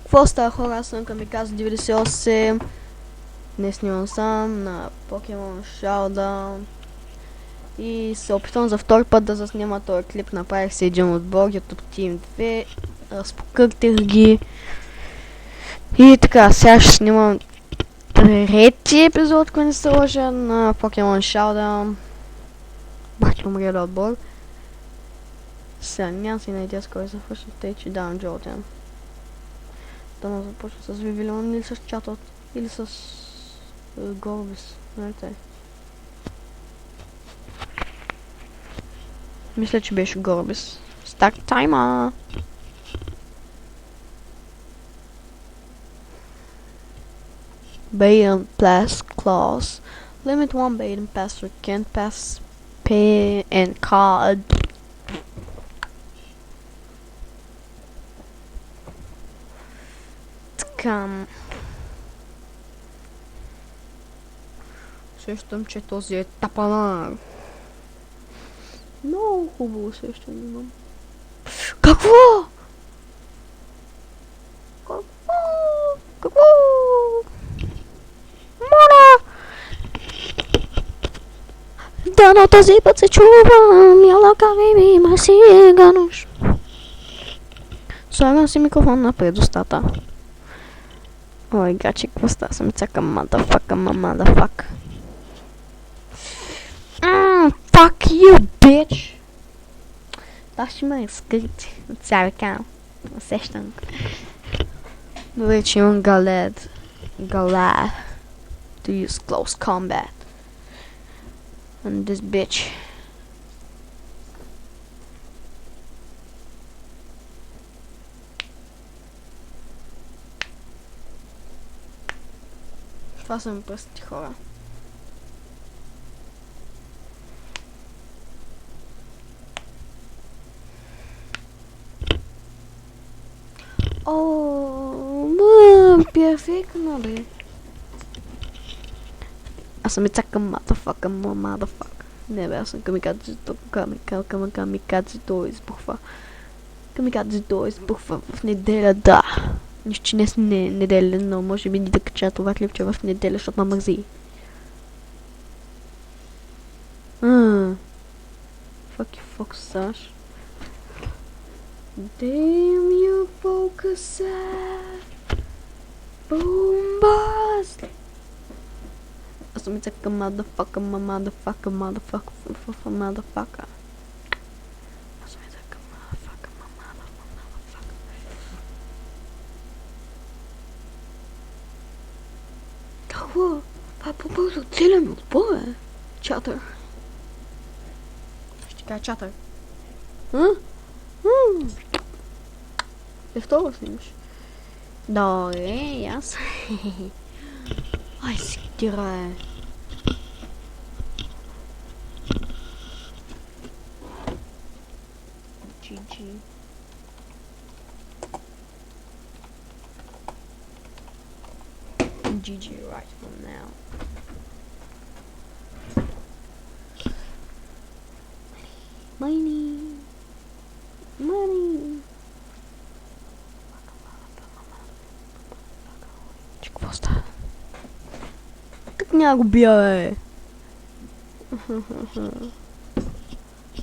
Какво става, хора? Аз съм Камикадзе 98. Днес снимам сам на Pokemon Showdown. И се опитвам за втори път да заснима този клип. Направих си един отбор, YouTube Team 2. Разпокъртих ги. И така, сега ще снимам трети епизод, който не се лъжа, на Pokemon Showdown. Бахте умрели отбор. Сега нямам си найдя с кой започна, тъй че давам Джолтен. Да не започна с Вивилион или с Чатот, или с Горбис, нали тъй? Мисля, че беше Горбис. Старт тайма! Bait Pass clause. Limit 1 bait and pass or can't pass pay and card. Така. Сещам, че този е тапанар. Много хубаво сещам имам. Какво? Какво? Моля! Да, но този път се чувам. Ялака ми има си гануш. Слагам си микрофон на предустата. Ой, гачи, какво става? Съм цяка motherfucker. Fuck you, bitch! Това ще ме изкрити от цял канал. Усещам. Добре, че имам Galad to use close combat on this bitch. Това са ми пръстите, хора. Перфектно, бе. Аз съм цакам motherfucker. Не, бе, аз съм Камикадзе, то избухва. Камикадзе, то избухва в неделя, да. Нищо, че днес не е неделя, но може би да кача това клипче в неделя, защото ме мързи. Fuck you, Fox, Damn you, focus. Boom bust. Аз съм цака motherfucker. Какво? Това е по-бързо от целия ми отбор, бе. Чатър. Ще кажа чатър. Е второ снимаш. Добре, аз. Ай, си тирае. GG. GG right from now. Money. Че какво става? Как няма го бия, бе?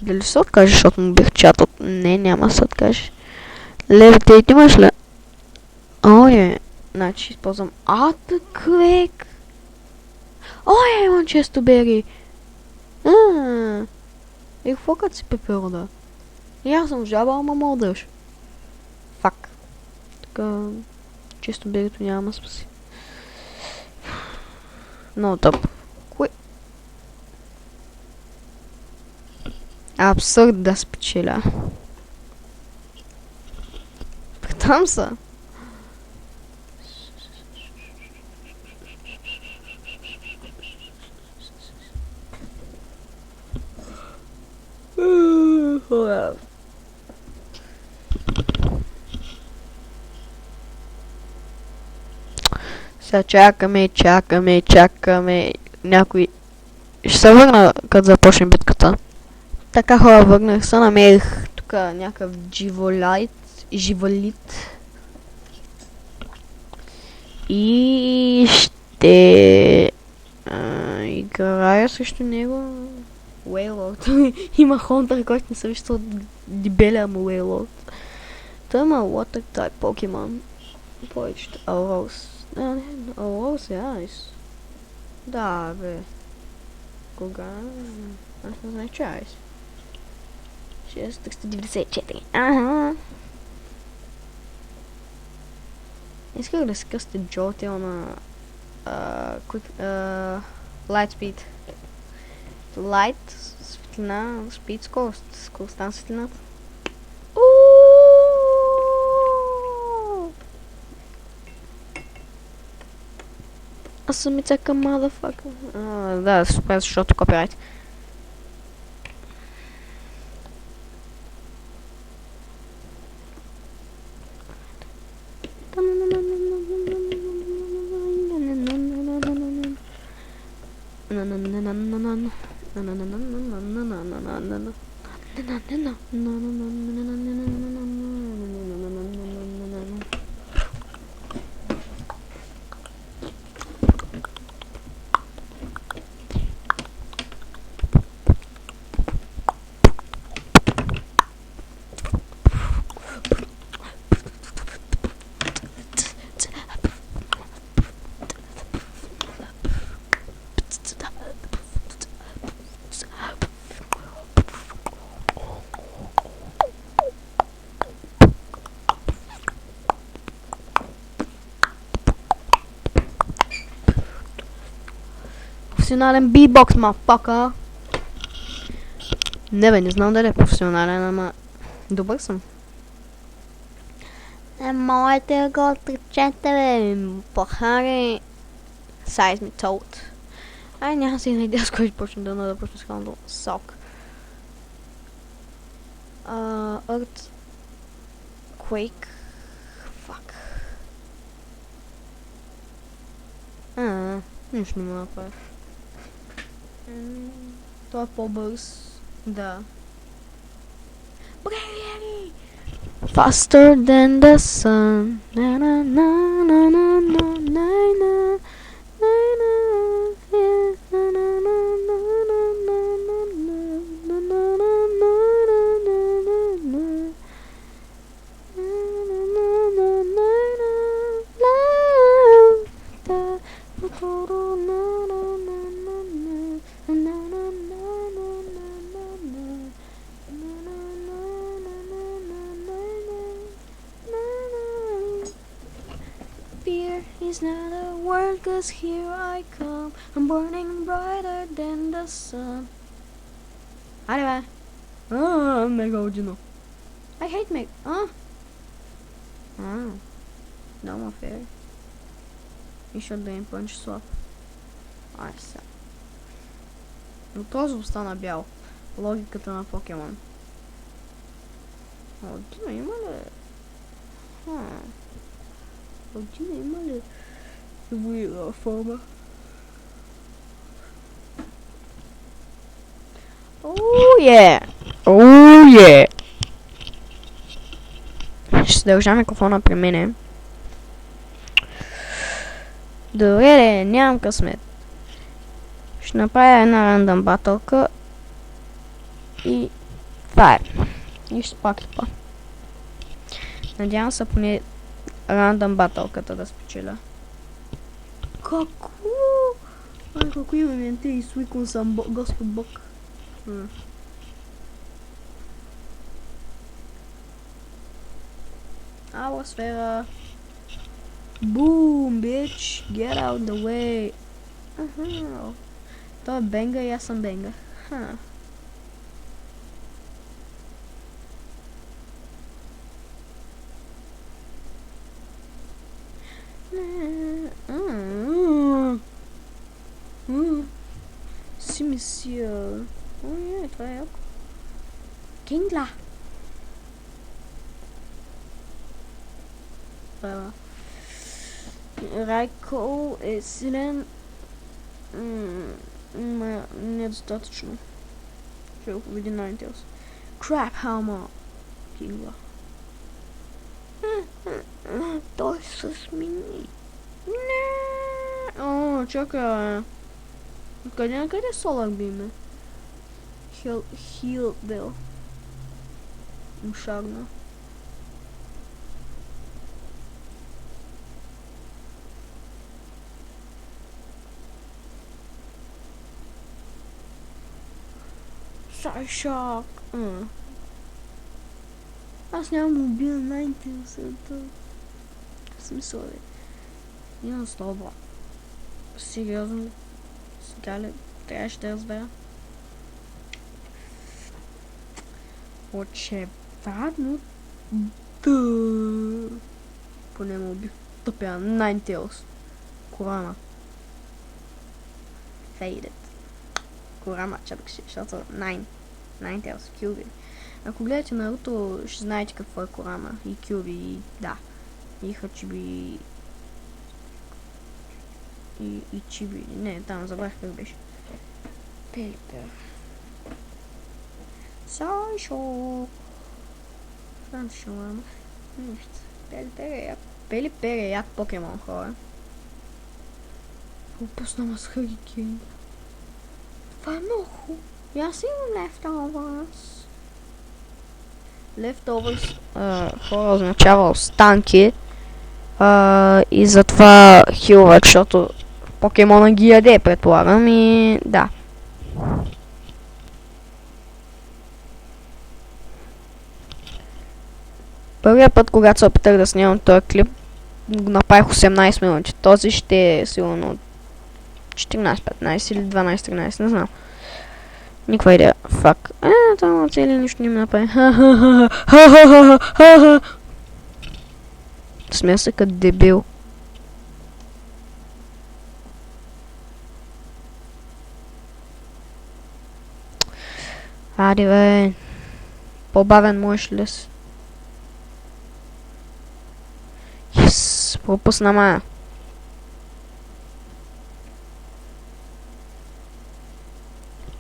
Дали се откажеш, защото му бих чатът? Не, няма се откажеш. Левитейт имаш ли? Ой, значи използвам Атаквек. Ой, имам често бери. И какво като си пеперода? И аз съм жаба, ама мълдъж. Фак. Така, често бегато няма спаси. Много тъп. Кой? Абсурд да спечеля. Там са. Сега чакаме. Някой... Ще се върна, като започне битката. Така, хора, върнах се, намерих тук някакъв живолит. И ще играя срещу него Уейлорд. Има Хонтър, който не се вижда от дебеля му Уейлорд. Той има Water type покемон. Повечето. Аурос. Аурос е айс. Да, бе. Кога? Аз не знае, че айс. 694. Ага. Исках да се късте Джотел на Light Speed. Light, светлина, Speed, скорост. Скоростта на светлината. Аз съм мицака, motherfucker. Да, супер, защото копирайт. Професионален битбокс, мафака. Не бе, не знам дали е професионален, ама добър съм. Моите го отречете, бе, пахари. Size me told. Ай, няма си една идея с който почна да почна с хандъл. Сок. Earth. Quake. Fuck. Нищо не мога да направиш. Той е по-бърз. Да. Бреви! Faster than the sun. Na na na na na na na na na It's not a word, 'cause here I come. I'm burning brighter than the sun. Hadi be. Mega ucunu. I hate Meg. No more fair. You should do punch swap. Айса. Но този остана бял. Логиката на покемон. Дина има ли? Дина има ли? Вила форма. Ще държа микрофона при мене. Добре, нямам късмет. Ще направя една рандъм батълка. И това е. И ще пак това. Надявам се поне рандъм батълката да спечеля. Какво? Какво има менте и свиквам съм Господ Бог. Ауа сфера. Boom, bitch. Get out the way. Той е бенга и аз съм бенга. Симисия. Това е яко. Кингла. Райко е силен. Недостатъчно. Ще го победи Ninetales. Crap Hammer. Кингла. Той се смени. Не. О, чакай. Къде на къде Solar Beam е? Хилдел. Мушарна. Сайшак. Аз нямам мобилен Ninetales. В смисъл е. Нямам слова. Сериозно. Сега ли? Трябваше да разбера. Очевадно. Да. Поне му убих тъпя Ninetales. Корама. Faded. Корама, чабък си, защото Ninetales, Кюби. Ако гледате Наруто, ще знаете какво е Корама и Кюби, и да. И Хачиби. И Чиби. Не, там забрах как беше. Пелипер. Сайшо. Франшо, ама. Нищо. Пелипер е як. Пелипер е як покемон, хора. Опусна ма с Харикен. Това е много хубаво. И аз имам leftovers. Leftovers, хора, означава останки. И затова хилват, защото покемона ги яде, предполагам, и да. Първият път, когато се опитах да снимам този клип, го направих 18 минути. Този ще е сигурно 14-15 или 12-13, не знам. Никаква идея. Фак. Това цели нищо не ми направи. Смея се като дебил. Ади бе. По-бавен можеш ли си? Йес, пропусна ма.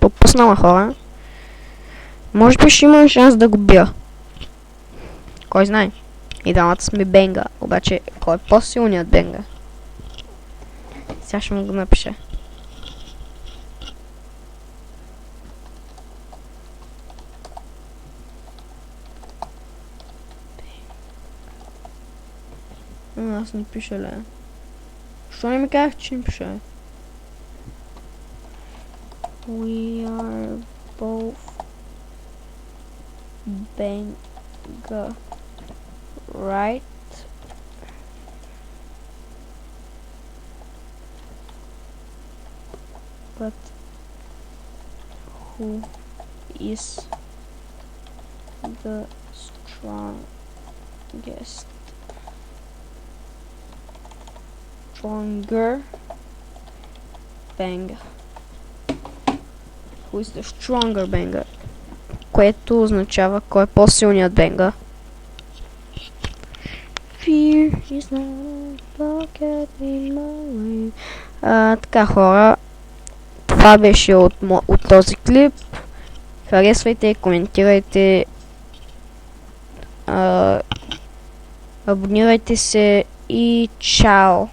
Пропусна ма, хора. Може би ще имам шанс да го бия. Кой знае? И двамата сме Бенга. Обаче, кой е по-силният Бенга? Сега ще му го напиша. Аз не пиша, ле. Що не ми казах, че не пиша? We are both Benga, right? But who is the strongest? Stronger Benga. Who is the stronger Benga? Което означава кой е по-силният Бенга. Fear is not a pocket in my way. Така, хора. Това беше от този клип. Харесвайте, коментирайте. Абонирайте се и чао!